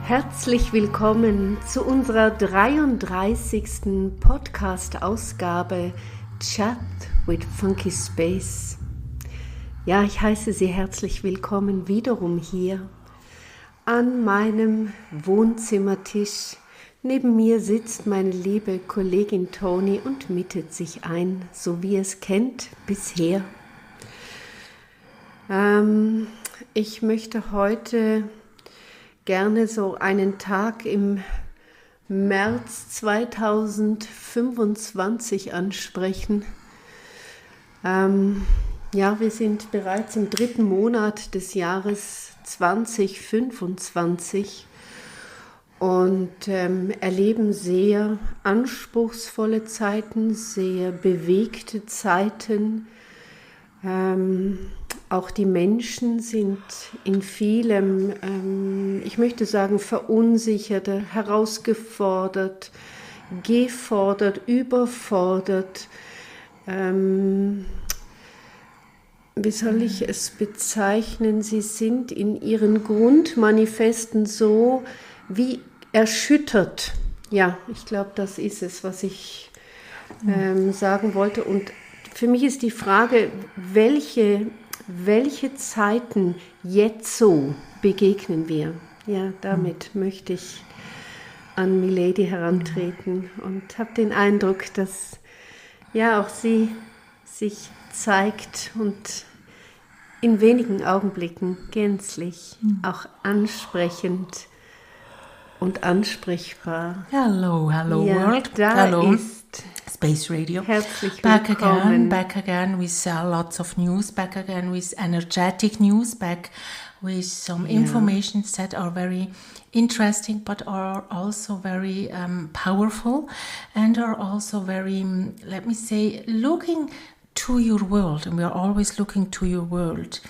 Herzlich willkommen zu unserer 33. Podcast-Ausgabe Chat with Funky Space. Ja, ich heiße Sie herzlich willkommen wiederum hier an meinem Wohnzimmertisch. Neben mir sitzt meine liebe Kollegin Toni und mietet sich ein, so wie ihr es kennt bisher. Ich möchte heute gerne so einen Tag im März 2025 ansprechen. Wir sind bereits im 3. Monat des Jahres 2025 und erleben sehr anspruchsvolle Zeiten, sehr bewegte Zeiten. Auch die Menschen sind in vielem, ich möchte sagen, verunsichert, herausgefordert, gefordert, überfordert. Wie soll ich es bezeichnen? Sie sind in ihren Grundmanifesten so wie erschüttert. Ja, ich glaube, das ist es, was ich sagen wollte. Und für mich ist die Frage, welche Zeiten jetzt so begegnen wir? Ja, damit möchte ich an Milady herantreten und habe den Eindruck, dass ja auch sie sich zeigt und in wenigen Augenblicken gänzlich auch ansprechend und ansprechbar. Hello ja, world. Hello. Ist Space Radio. Herzlich willkommen. Back again with lots of news, back again with energetic news, back with some informations that are very interesting but are also very powerful and are also very, let me say, looking to your world, and we are always looking to your world,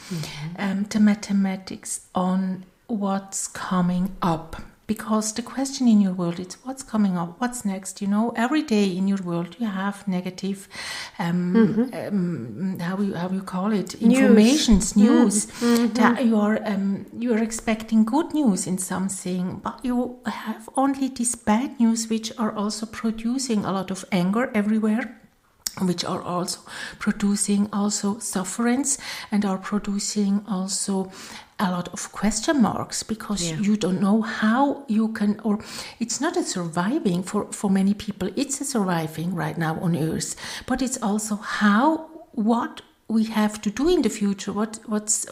the mathematics on what's coming up. Because the question in your world is what's coming up, what's next. You know, every day in your world you have negative, how you call it, informations, news. That you are expecting good news in something, but you have only this bad news, which are also producing a lot of anger everywhere, which are also producing also sufferance and are producing also a lot of question marks, because you don't know how you can, or it's not a surviving for many people, it's a surviving right now on earth, but it's also what we have to do in the future, what's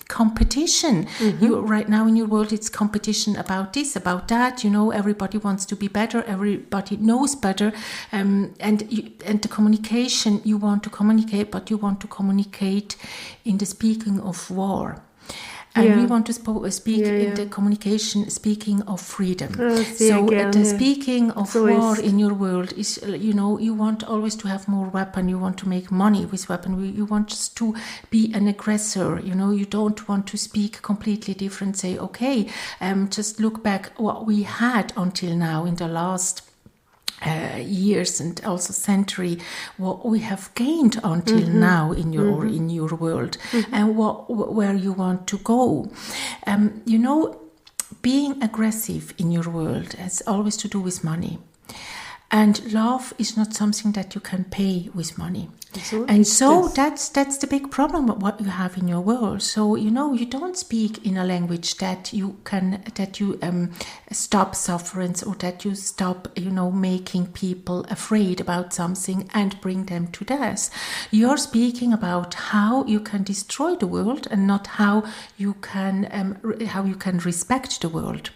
competition. You right now in your world, it's competition about this, about that, everybody wants to be better, everybody knows better, and the communication, you want to communicate, but you want to communicate in the speaking of war. And we want to speak in the communication, speaking of freedom. The speaking of war in your world is, you want always to have more weapon. You want to make money with weapon. You want just to be an aggressor. You don't want to speak completely different. Say, okay, just look back what we had until now in the last years and also century, what we have gained until now in your world, and where you want to go. Being aggressive in your world has always to do with money. And love is not something that you can pay with money. That's the big problem of what you have in your world. So, you don't speak in a language that you stop sufferance, or that you stop, making people afraid about something and bring them to death. You're speaking about how you can destroy the world, and not how you can respect the world.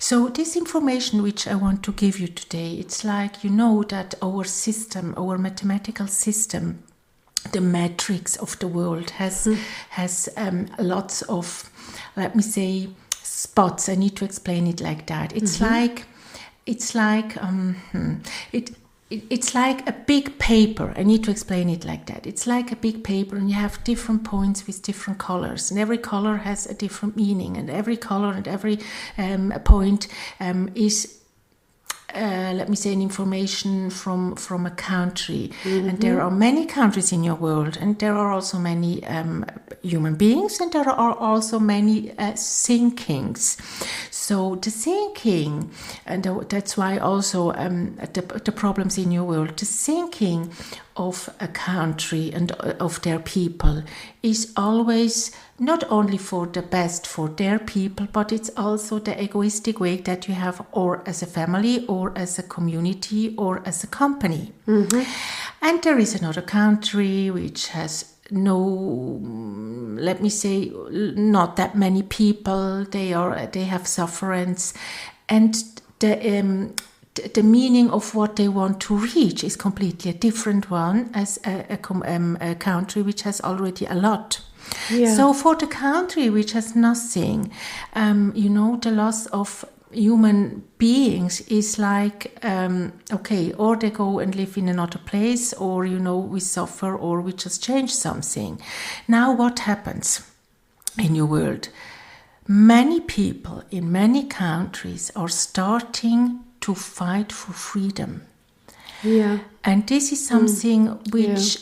So this information which I want to give you today, it's like, that our system, our mathematical system, the matrix of the world has lots of, let me say, spots. I need to explain it like that. It's It's like a big paper. I need to explain it like that. It's like a big paper, and you have different points with different colors, and every color has a different meaning, and every color and every point is let me say, an information from a country. Mm-hmm. And there are many countries in your world, and there are also many human beings, and there are also many thinkings. So the thinking, and that's why also the problems in your world, the thinking of a country and of their people is always not only for the best for their people, but it's also the egoistic way that you have, or as a family, or as a community, or as a company. And there is another country which has no, let me say, not that many people. They have sufferance, and the meaning of what they want to reach is completely a different one as a country which has already a lot. Yeah. So for the country which has nothing, the loss of human beings is like, okay, or they go and live in another place, or, we suffer, or we just change something. Now what happens in your world? Many people in many countries are starting to fight for freedom. Yeah. And this is something which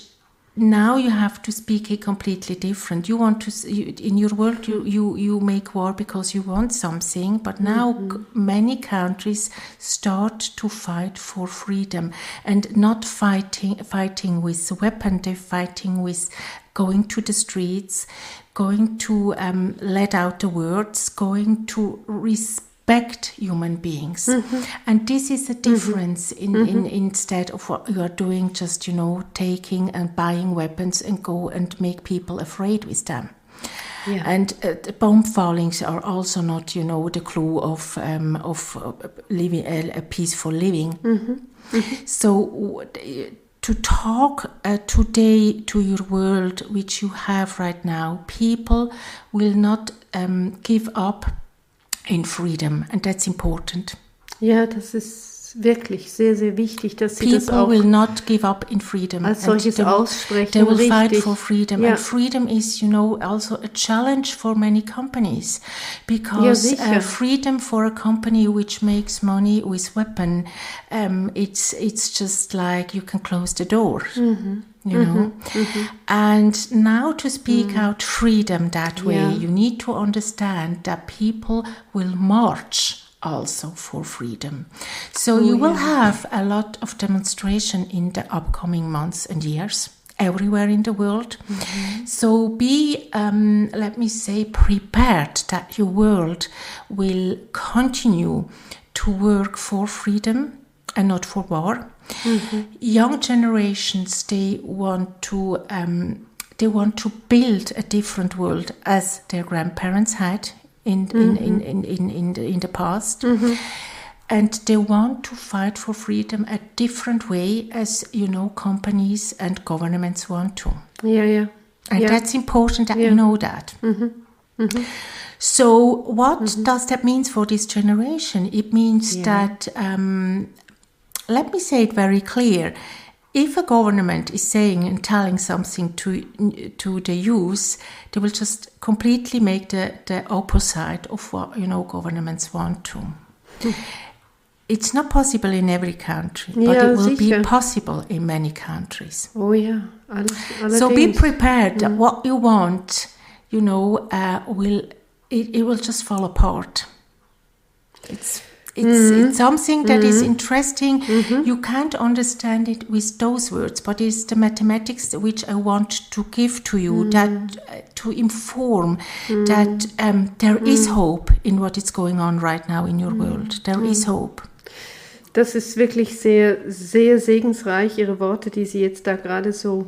now you have to speak a completely different. You want to, in your world, you make war because you want something, but now many countries start to fight for freedom, and not fighting with weapons. They're fighting with going to the streets, going to let out the words, going to respect human beings. And this is a difference in instead of what you are doing, just, taking and buying weapons and go and make people afraid with them. Yeah. And the bomb fallings are also not, the clue of living a peaceful living. So to talk today to your world, which you have right now, people will not give up in freedom, and that's important. Ja, das ist wirklich sehr, sehr wichtig, dass sie das auch People will not give up in freedom. Als solches aussprechen. They will fight for freedom. Yeah. And freedom is, also a challenge for many companies, because freedom for a company which makes money with weapon, it's just like you can close the door. And now to speak out freedom that way, you need to understand that people will march also for freedom. So you will have a lot of demonstration in the upcoming months and years everywhere in the world. So be, let me say, prepared that your world will continue to work for freedom and not for war. Young generations, they want to build a different world as their grandparents had in the past, and they want to fight for freedom a different way as companies and governments want to. And that's important that you know that. So what does that mean for this generation? It means that let me say it very clear. If a government is saying and telling something to the youth, they will just completely make the opposite of what governments want to. It's not possible in every country, but it will be possible in many countries. Oh yeah. So be prepared that what you want, will just fall apart. It's something that is interesting. You can't understand it with those words, but it's the mathematics which I want to give to you, that to inform that there is hope in what is going on right now in your world. There is hope. Das ist wirklich sehr, sehr segensreich, Ihre Worte, die Sie jetzt da gerade so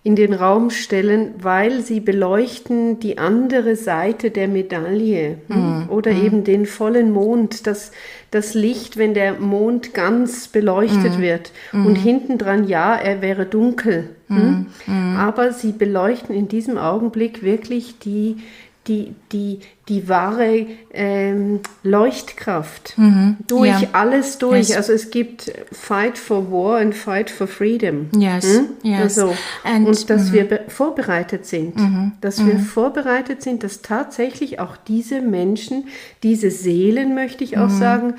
in den Raum stellen, weil sie beleuchten die andere Seite der Medaille oder eben den vollen Mond, das Licht, wenn der Mond ganz beleuchtet wird und hintendran, er wäre dunkel, aber sie beleuchten in diesem Augenblick wirklich die wahre Leuchtkraft durch alles durch. Yes. Also es gibt Fight for War und Fight for Freedom. Yes. Also, und dass wir vorbereitet sind. Dass wir vorbereitet sind, dass tatsächlich auch diese Menschen, diese Seelen, möchte ich auch sagen,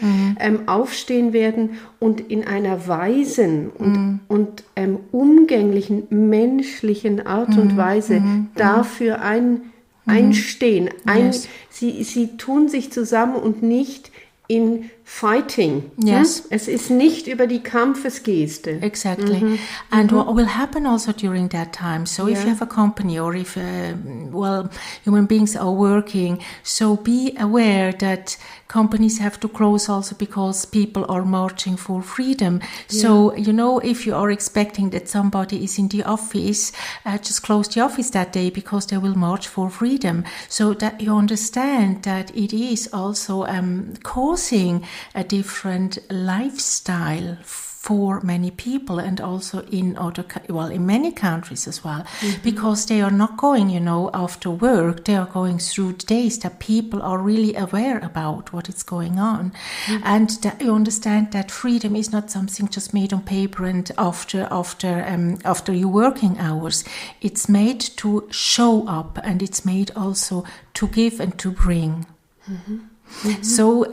aufstehen werden und in einer weisen und umgänglichen, menschlichen Art und Weise dafür einstehen. Sie tun sich zusammen und nicht in fighting. Yes. Es ist nicht über die Kampfesgeste. Exactly. And what will happen also during that time? So if you have a company or if, human beings are working, so be aware that companies have to close also because people are marching for freedom. So, if you are expecting that somebody is in the office, just close the office that day because they will march for freedom. So that you understand that it is also causing a different lifestyle for many people, and also in many countries as well, because they are not going, after work, they are going through days that people are really aware about what is going on, and that you understand that freedom is not something just made on paper and after your working hours. It's made to show up, and it's made also to give and to bring. So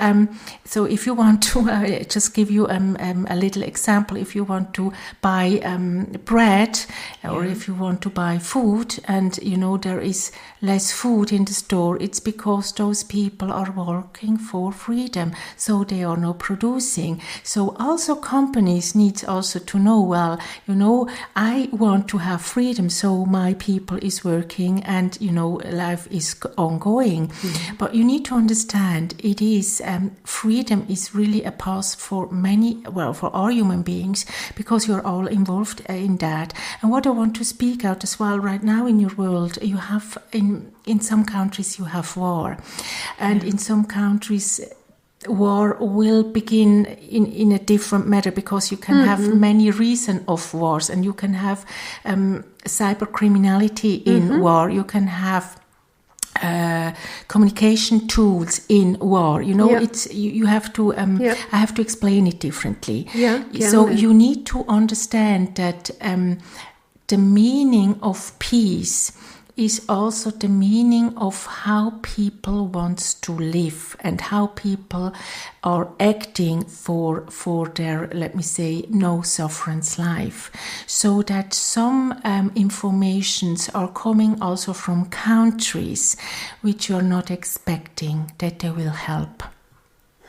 if you want to just give you a little example, if you want to buy bread or if you want to buy food and there is less food in the store, it's because those people are working for freedom, so they are not producing. So also companies need also to know, I want to have freedom, so my people is working and life is ongoing. But you need to understand it is freedom is really a path for for all human beings, because you're all involved in that. And what I want to speak out as well, right now in your world, you have in some countries you have war, and in some countries war will begin in a different matter, because you can have many reasons of wars, and you can have cyber criminality in war, you can have communication tools in war. It's you have to. I have to explain it differently. So you need to understand that the meaning of peace is also the meaning of how people want to live and how people are acting for their, let me say, no sufferance life. So that some informations are coming also from countries which you're not expecting that they will help.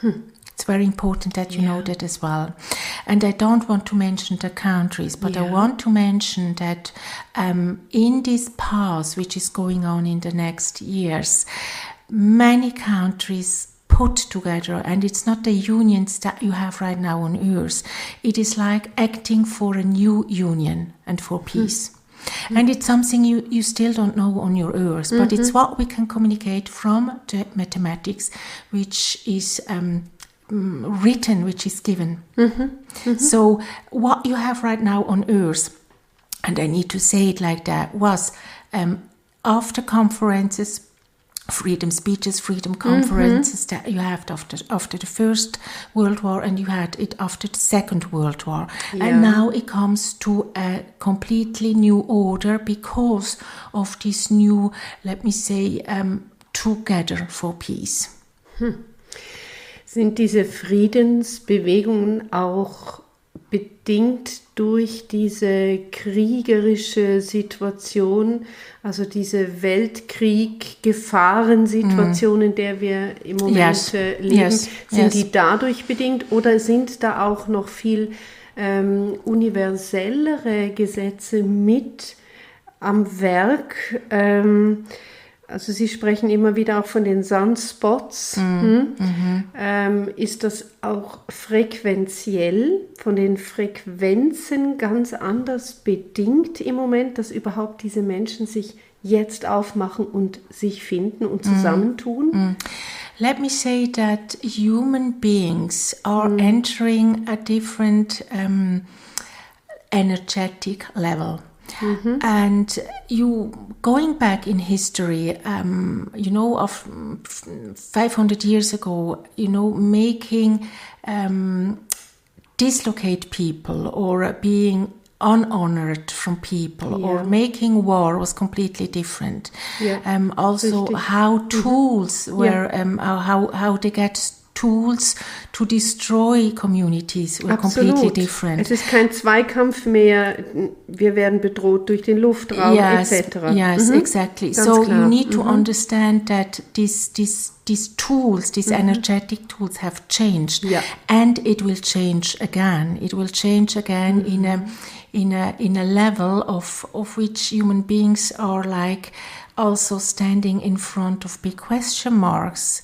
It's very important that you know that as well. And I don't want to mention the countries, but I want to mention that in this path which is going on in the next years, many countries put together, and it's not the unions that you have right now on earth. It is like acting for a new union and for peace. And it's something you still don't know on your earth, but it's what we can communicate from the mathematics, which is written, which is given. So what you have right now on earth, and I need to say it like that, was after conferences, freedom speeches, freedom conferences that you had after the First World War, and you had it after the Second World War. And now it comes to a completely new order because of this new, let me say, together for peace. Sind diese Friedensbewegungen auch bedingt durch diese kriegerische Situation, also diese Weltkrieg-Gefahrensituation, in der wir im Moment leben, sind die dadurch bedingt, oder sind da auch noch viel universellere Gesetze mit am Werk? Also Sie sprechen immer wieder auch von den Sunspots. Ist das auch frequenziell von den Frequenzen ganz anders bedingt im Moment, dass überhaupt diese Menschen sich jetzt aufmachen und sich finden und zusammentun? Let me say that human beings are entering a different energetic level. And you going back in history, of 500 years ago, making dislocate people or being unhonored from people or making war was completely different. Also, how tools were, how they get tools to destroy communities were completely different. Es ist kein Zweikampf mehr, wir werden bedroht durch den Luftraum, etc. Yes, exactly. Ganz so klar. you need to understand that these tools, these energetic tools have changed, and it will change again. It will change again in a level of which human beings are like also standing in front of big question marks.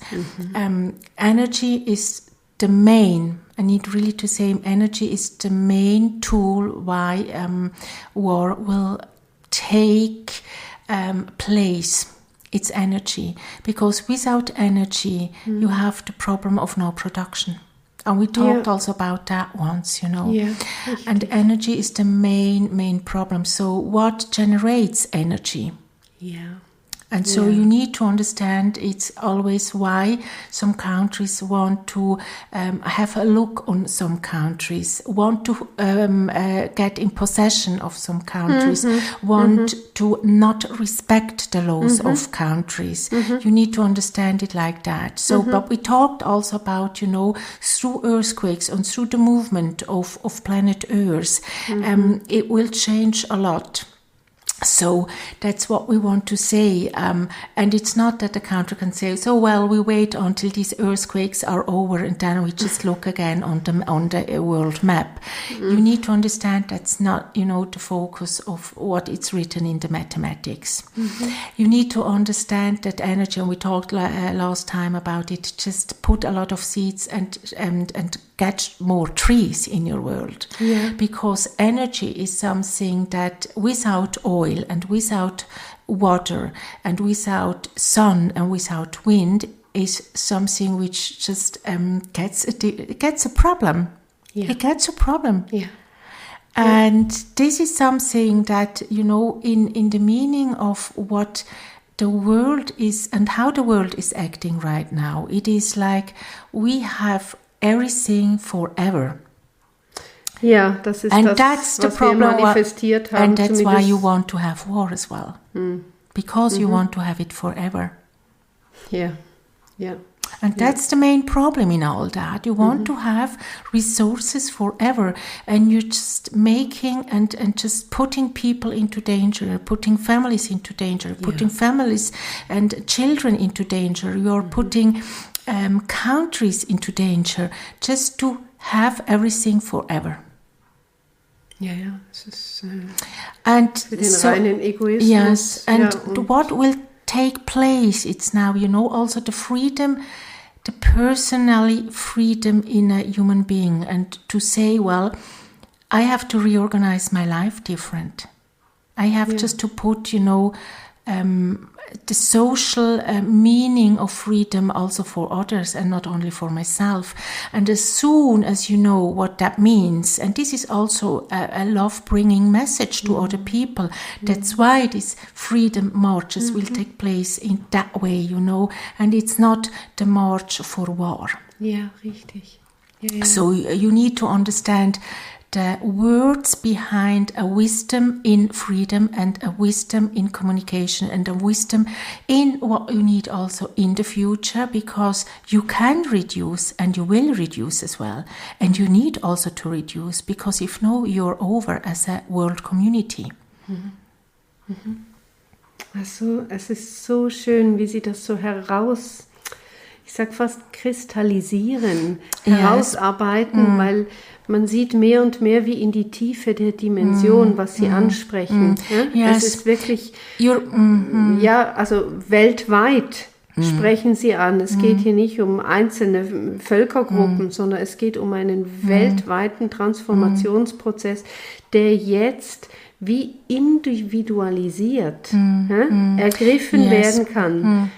Energy is the main. I need really to say, energy is the main tool why war will take place. It's energy, because without energy you have the problem of no production. And we talked also about that once, you know. Yeah, and energy is the main problem. So what generates energy? Yeah. And so you need to understand it's always why some countries want to have a look on some countries, want to get in possession of some countries, want to not respect the laws of countries. You need to understand it like that. So, but we talked also about, you know, through earthquakes and through the movement of planet Earth, it will change a lot. So that's what we want to say, and it's not that the country can say, so well, we wait until these earthquakes are over and then we just look again on the world map. You need to understand that's not, you know, the focus of what is written in the mathematics. You need to understand that energy, and we talked last time about it, just put a lot of seeds and get more trees in your world, because energy is something that without oil and without water and without sun and without wind is something which just gets a problem. It gets a problem. And this is something that, you know, in the meaning of what the world is and how the world is acting right now, it is like we have everything forever. Ja, das ist and das, that's the was problem, wir manifestiert haben. And that's why you want to have war as well. Because you want to have it forever. Yeah, yeah. And that's the main problem in all that. You want to have resources forever, and you're just making and just putting people into danger, putting families into danger, putting families and children into danger. You're putting countries into danger just to have everything forever. Ja, ja, es ist and für den so, reinen Egoismus. Yes, and ja, what will take place, it's now, you know, also the freedom, the personally freedom in a human being, and to say, well, I have to reorganize my life different. I have just to put, you know, the social meaning of freedom also for others and not only for myself. And as soon as you know what that means, and this is also a love-bringing message to other people, that's why these freedom marches will take place in that way, you know, and it's not the march for war. Ja, richtig. Ja, ja. So you need to understand the words behind a wisdom in freedom and a wisdom in communication and a wisdom in what you need also in the future, because you can reduce and you will reduce as well. And you need also to reduce, because if no, you're over as a world community. Also, es ist so schön, wie Sie das so ich sag fast kristallisieren, herausarbeiten, weil man sieht mehr und mehr wie in die Tiefe der Dimension, was Sie ansprechen. Es ist wirklich, ja, also weltweit sprechen Sie an. Es geht hier nicht um einzelne Völkergruppen, sondern es geht um einen weltweiten Transformationsprozess, der jetzt wie individualisiert ergriffen werden kann.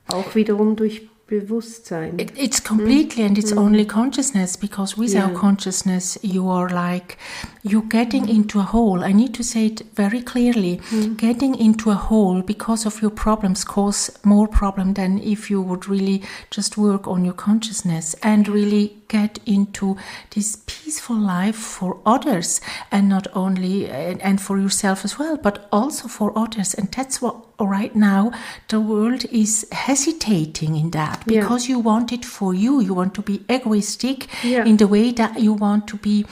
Auch wiederum durch Bewusstsein. It's completely, and it's only consciousness, because without consciousness you are like, you're getting into a hole. I need to say it very clearly. Getting into a hole because of your problems cause more problem than if you would really just work on your consciousness and really get into this peaceful life for others, and not only and for yourself as well, but also for others. And that's what right now the world is hesitating in that because you want it for you. You want to be egoistic in the way that you want to be,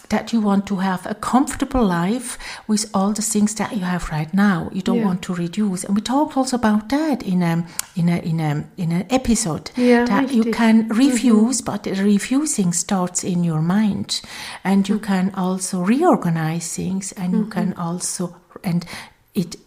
that you want to have a comfortable life with all the things that you have right now. You don't want to reduce. And we talked also about that in an episode that you can refuse, but the refusing starts in your mind, and you can also reorganize things, and you can also, and it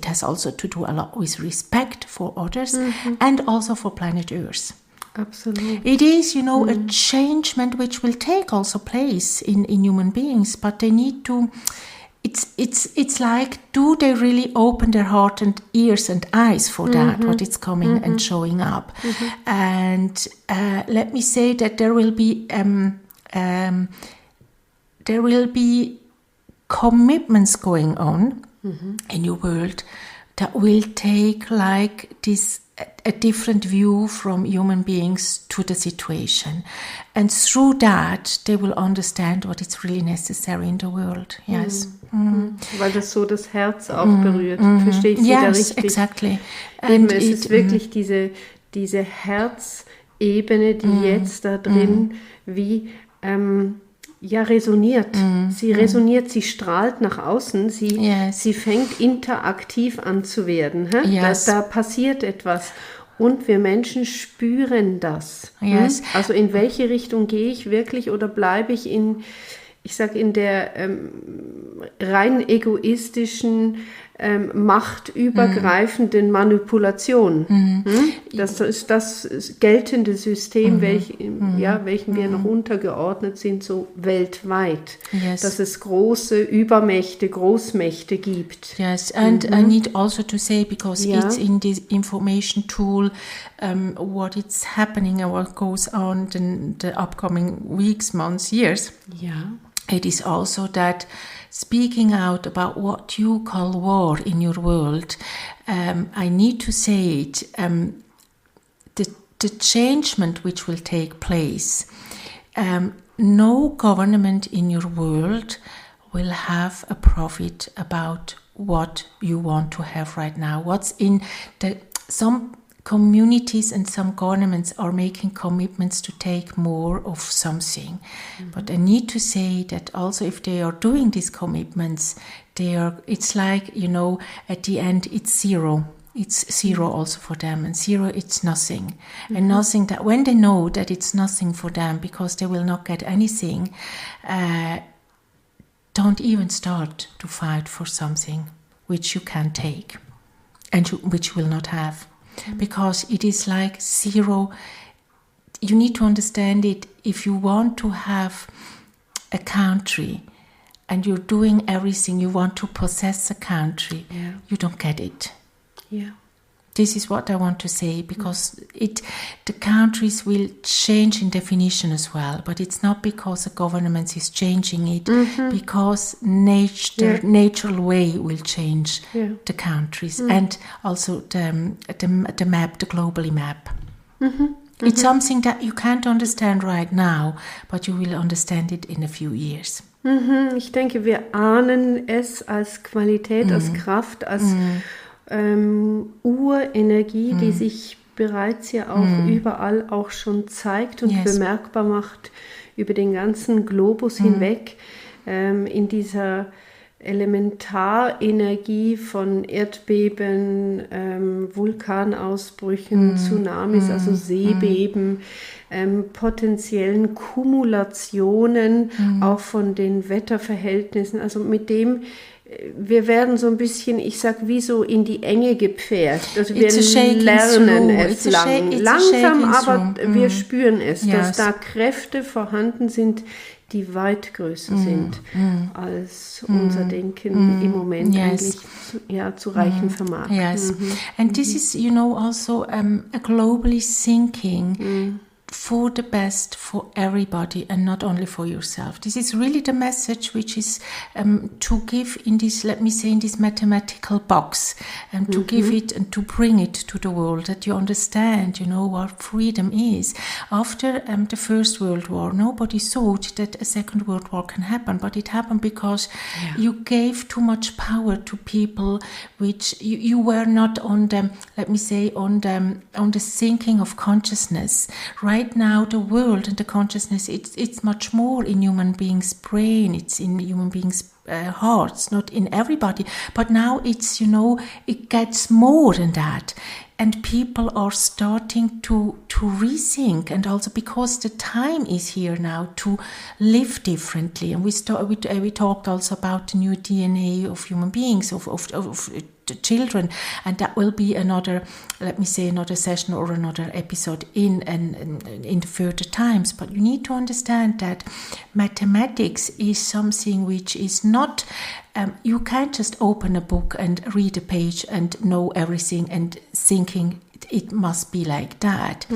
has also to do a lot with respect for others and also for planet Earth. Absolutely. It is, a changement which will take also place in human beings, but they need to, it's like, do they really open their heart and ears and eyes for that, what is coming and showing up? And let me say that there will be commitments going on in your world that will take like this a different view from human beings to the situation, and through that they will understand what is really necessary in the world. Yes. Weil das so das Herz auch berührt. Verstehe ich Sie da richtig? Yes, exactly. Eben, es ist wirklich diese Herzebene, die jetzt da drin wie resoniert. Sie resoniert, sie strahlt nach außen, sie fängt interaktiv an zu werden. Da passiert etwas. Und wir Menschen spüren das. Yes. Also in welche Richtung gehe ich wirklich, oder bleibe ich in der rein egoistischen, machtübergreifenden Manipulation. Das ist das geltende System, welchem wir noch untergeordnet sind, so weltweit. Yes. Dass es große Großmächte gibt. Yes, and I need also to say, because it's in this information tool, what is happening and what goes on in the upcoming weeks, months, years. Ja. It is also that speaking out about what you call war in your world, I need to say it, the changement which will take place, no government in your world will have a profit about what you want to have right now. What's in some communities and some governments are making commitments to take more of something. But I need to say that also if they are doing these commitments, it's like, at the end it's zero. It's zero also for them, and zero it's nothing. And nothing, that when they know that it's nothing for them because they will not get anything, don't even start to fight for something which you can take and which you will not have. Because it is like zero. You need to understand it. If you want to have a country and you're doing everything, you want to possess a country, you don't get it. Yeah. This is what I want to say, because the countries will change in definition as well, but it's not because the government is changing it, because the natural way will change the countries and also the map, the globally map. It's something that you can't understand right now, but you will understand it in a few years. Ich denke, wir ahnen es als Qualität, als Kraft, als Urenergie, die sich bereits ja auch überall auch schon zeigt und bemerkbar macht über den ganzen Globus hinweg, in dieser Elementarenergie von Erdbeben, Vulkanausbrüchen, Tsunamis, also Seebeben, potenziellen Kumulationen, auch von den Wetterverhältnissen, also mit dem wir werden so ein bisschen, ich sag, wie so in die Enge gepfercht. Also wir lernen es langsam, aber wir spüren es, dass da Kräfte vorhanden sind, die weit größer sind, als unser Denken im Moment eigentlich zu reichen vermag. Yes, and this is, also a globally thinking for the best for everybody and not only for yourself. This is really the message which is to give in this, let me say, in this mathematical box, and to give it and to bring it to the world, that you understand, what freedom is. After the First World War, nobody thought that a Second World War can happen, but it happened because you gave too much power to people, which you were not on the, let me say, on the thinking of consciousness. Right now, the world and the consciousness, it's much more in human beings' brain, it's in human beings' hearts, not in everybody. But now it's, it gets more than that. And people are starting to rethink, and also because the time is here now to live differently. And we talked also about the new DNA of human beings, of the children, and that will be another session or another episode in the further times. But you need to understand that mathematics is something which is not. You can't just open a book and read a page and know everything and thinking it must be like that.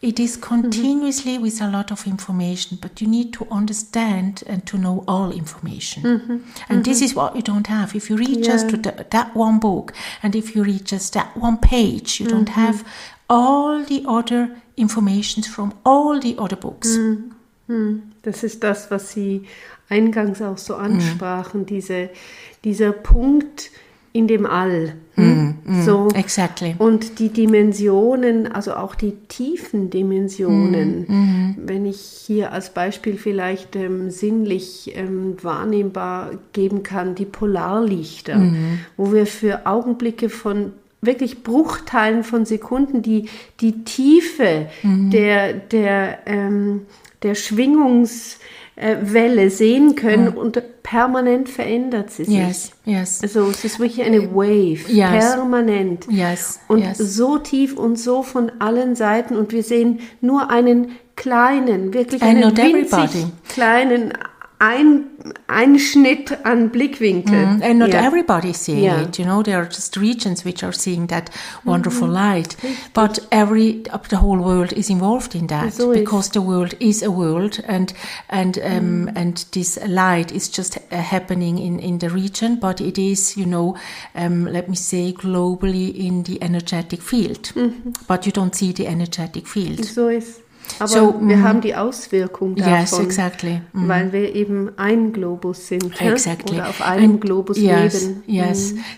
It is continuously with a lot of information, but you need to understand and to know all information. And this is what you don't have. If you read just that one book, and if you read just that one page, you don't have all the other informations from all the other books. Das ist das, was Sie eingangs auch so ansprachen, dieser Punkt in dem All. So. Exactly. Und die Dimensionen, also auch die tiefen Dimensionen, wenn ich hier als Beispiel vielleicht sinnlich wahrnehmbar geben kann, die Polarlichter, wo wir für Augenblicke von wirklich Bruchteilen von Sekunden die Tiefe der Schwingungswelle sehen können und permanent verändert sie sich. Yes. Also es ist wirklich eine Wave, permanent. Und so tief und so von allen Seiten, und wir sehen nur einen kleinen, wirklich einen winzig kleinen Einschnitt an Blickwinkel. And not everybody is seeing it, there are just regions which are seeing that wonderful light. But the whole world is involved in that, because the world is a world, and this light is just happening in the region, but it is, let me say, globally in the energetic field. But you don't see the energetic field. So ist. Aber wir haben die Auswirkung davon, weil wir eben ein Globus sind, oder auf einem Globus leben.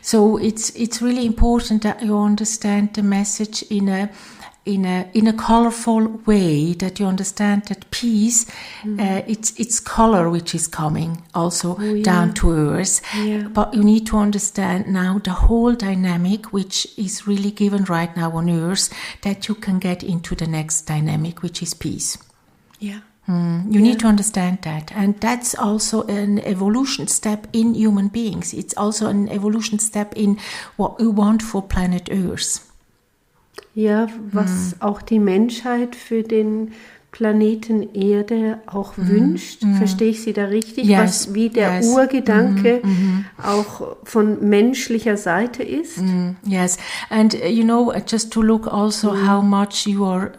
So it's really important that you understand the message in a colorful way, that you understand that peace, it's color which is coming also down to earth. But you need to understand now the whole dynamic which is really given right now on earth, that you can get into the next dynamic, which is peace. You need to understand that. And that's also an evolution step in human beings. It's also an evolution step in what we want for planet Earth. Ja, was auch die Menschheit für den Planeten Erde auch wünscht. Verstehe ich Sie da richtig? Wie der Urgedanke auch von menschlicher Seite ist? Yes, and just to look also how much you are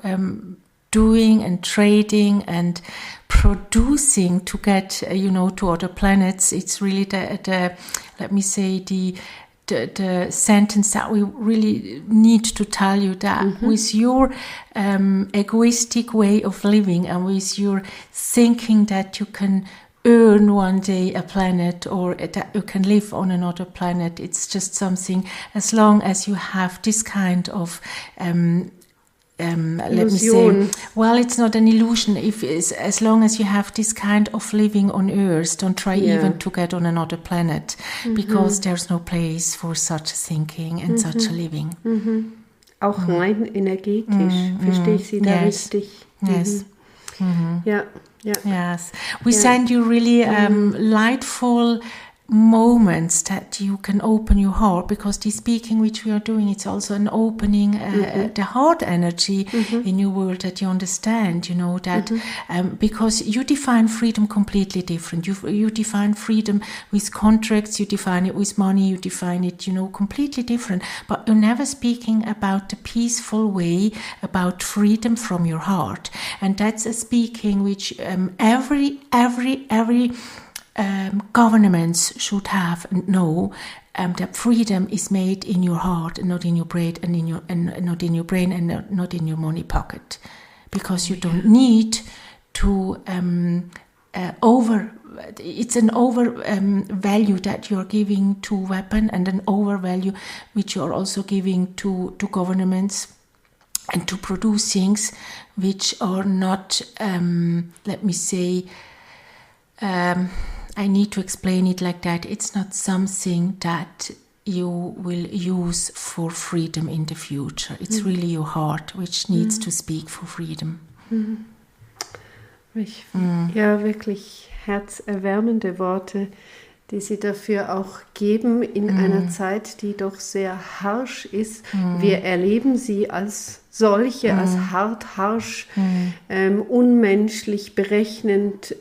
doing and trading and producing to get, to other planets. It's really the let me say, the sentence that we really need to tell you, that with your egoistic way of living and with your thinking that you can earn one day a planet, or that you can live on another planet, it's just something, as long as you have this kind of let me say, well, it's not an illusion. As long as you have this kind of living on Earth, don't try even to get on another planet, because there's no place for such thinking and such a living. Auch rein energetisch, verstehe ich Sie da richtig? Yes. Ja. Yes. We send you really lightful moments that you can open your heart, because the speaking which we are doing, it's also an opening the heart energy in your world, that you understand, that because you define freedom completely different. You define freedom with contracts, you define it with money, you define it, completely different. But you're never speaking about the peaceful way, about freedom from your heart. And that's a speaking which every governments should have and know, that freedom is made in your heart and not in your brain and not in your brain and not in your money pocket, because you don't need to it's an over value that you're giving to weapon, and an over value which you're also giving to governments and to produce things which are not let me say, I need to explain it like that. It's not something that you will use for freedom in the future. It's really your heart which needs to speak for freedom. Ja, wirklich herzerwärmende Worte, die Sie dafür auch geben in einer Zeit, die doch sehr harsch ist. Wir erleben sie als solche, als hart, harsch, unmenschlich, berechnend,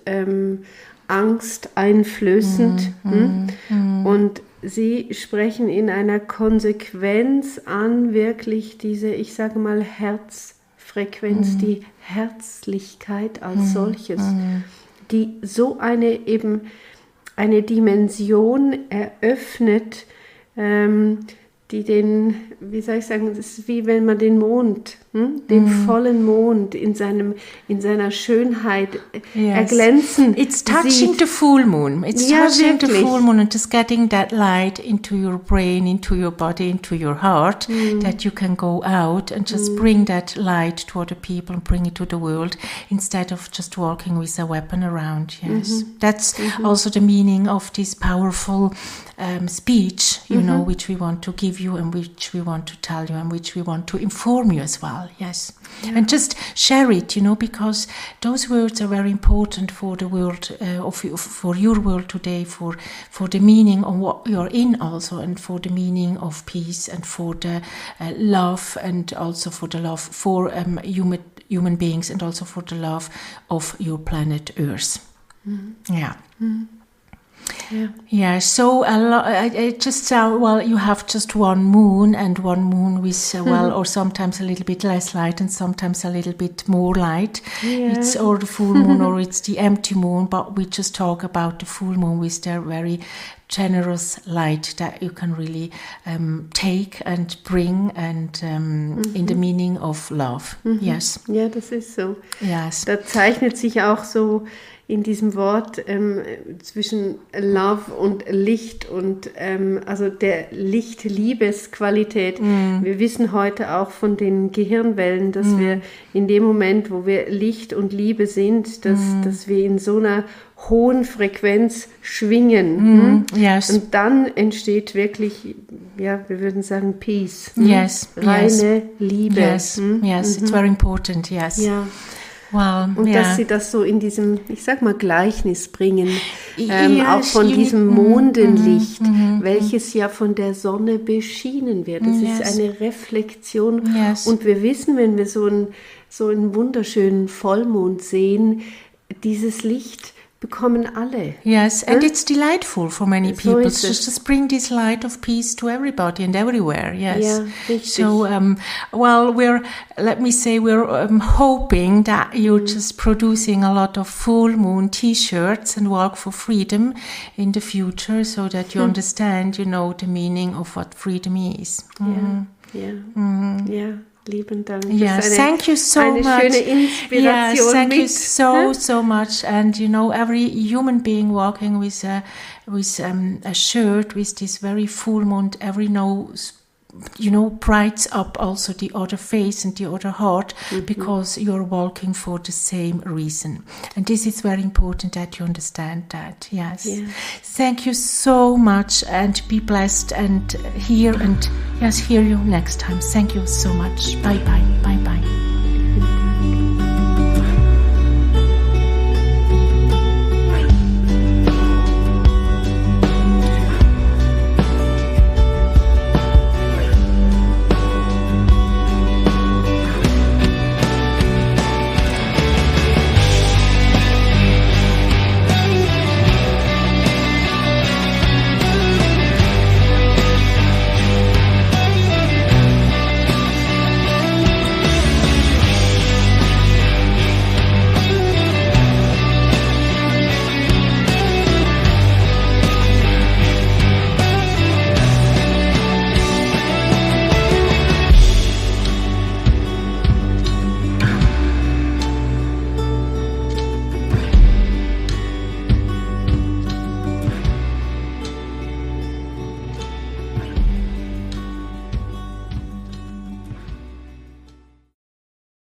angsteinflößend. Und Sie sprechen in einer Konsequenz an, wirklich diese, ich sage mal, Herzfrequenz, die Herzlichkeit als solches, die so eine Dimension eröffnet, die den, wie soll ich sagen, es ist wie wenn man den Mond, den vollen Mond in seiner Schönheit erglänzen It's touching sieht. the full moon. It's Ja, touching the wirklich. full moon and just getting that light into your brain, into your body, into your heart, that you can go out and just bring that light to other people and bring it to the world, instead of just walking with a weapon around. Yes, that's also the meaning of this powerful speech, which we want to give you and which we want to tell you and which we want to inform you as well. Yes. And just share it, because those words are very important for the world, for your world today, for the meaning of what you're in also, and for the meaning of peace, and for the love, and also for the love for human beings, and also for the love of your planet Earth. Yeah. Yeah, so I just you have just one moon, and one moon with or sometimes a little bit less light and sometimes a little bit more light. It's or the full moon or it's the empty moon, but we just talk about the full moon with their very generous light that you can really take and bring, and in the meaning of love. Yes. Ja, das ist so. Yes. Da zeichnet sich auch so in diesem Wort zwischen Love und Licht und also der Licht-Liebes-Qualität. Wir wissen heute auch von den Gehirnwellen, dass wir in dem Moment, wo wir Licht und Liebe sind, dass wir in so einer hohen Frequenz schwingen. Yes. Und dann entsteht wirklich, ja, wir würden sagen Peace. Yes. Reine Liebe. Yes. Yes, it's very important. Yes. Ja. Wow. Und dass Sie das so in diesem, ich sag mal, Gleichnis bringen, auch von you diesem Mondenlicht, welches ja von der Sonne beschienen wird. Das ist eine Reflexion. Yes. Und wir wissen, wenn wir so einen wunderschönen Vollmond sehen, dieses Licht bekommen alle. Yes, and it's delightful for many So people. is it. Just bring this light of peace to everybody and everywhere. Yes. Ja, richtig. So, we're hoping that you're just producing a lot of full moon T-shirts and walk for freedom in the future, so that you understand, the meaning of what freedom is. Ja, lieben Dank. Yes, thank you so eine much. Schöne Inspiration. Yes, thank you mit. so much. And every human being walking with a shirt with this very full moon, every nose, brights up also the other face and the other heart, because you're walking for the same reason. And this is very important that you understand that. Yes. Yeah. Thank you so much, and be blessed, and hear you next time. Thank you so much. Bye bye. Bye bye.